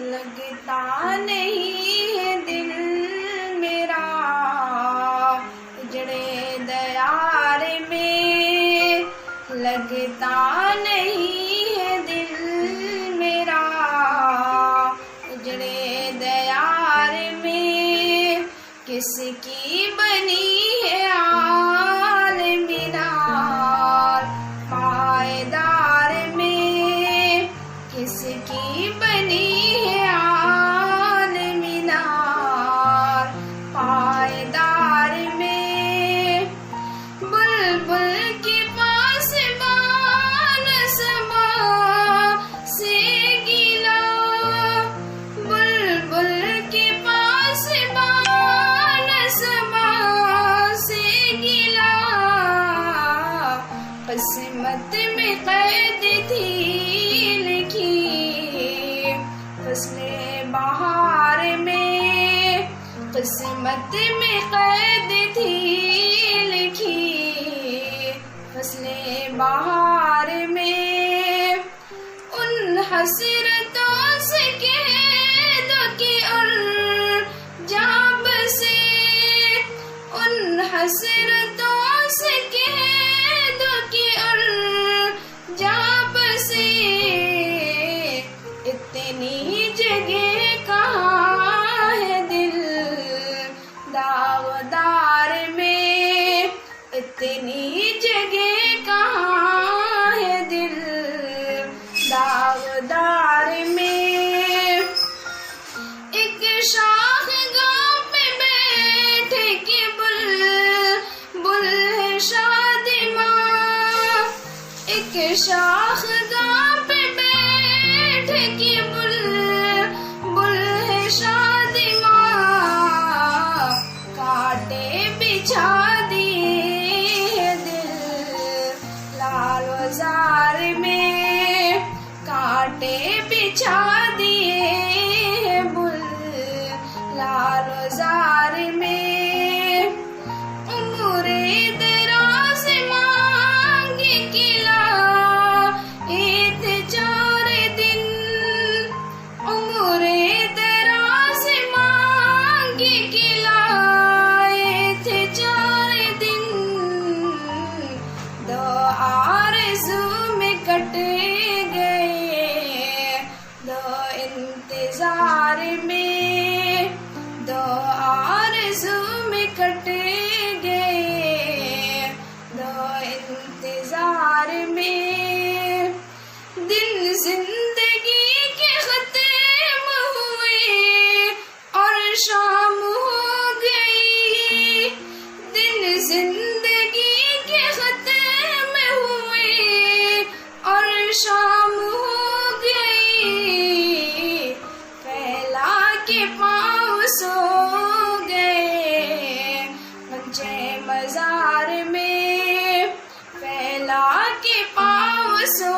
लगता नहीं है दिल मेरा उजड़े दयार में, लगता नहीं है दिल मेरा उजड़े दयार में। किसकी बनी है आल मीनार पायदार में, किसकी बनी है आल मीनार पायदार में। बुलबुल के पास बानसमा से गिला, बुलबुल के पास बानसमा से गिला। किस्मत में कैद थी लिखी फसले बहार में, किस्मत में कैद थी लिखी फसले बहार में। उन हसरतों से कह दो कि उन जाब से, उन हसरतों से कह दो कि उन जाब से। इतनी जगह कहाँ है दिल दावदार में, इतनी जगह कहाँ है दिल दावदार में। एक शाखगाह पे बैठ के बुलबुल है शादिमां, एक शाखगाह पे बैठ के बुलबुल है शादिमां। कांटे बिछा दिए दिल लालजार में, कांटे बिछा दिए बुल लालजार में। उम्रे दराज मांगे किला ईद 4 दिन, उम्रे दराज मांगे किला ईद 4 दिन। दो आरज़ू में कट गए दो इंतजार में, दो आरज़ू में कट गए दो इंतजार में। दिन जिंदगी के खत्म हुए और शाम हो गई, दिन जिंदगी के खत्म हुए और शाम हो गई। फैला के पाँव सो गए पंचे मजार में, फैला के पाँव सो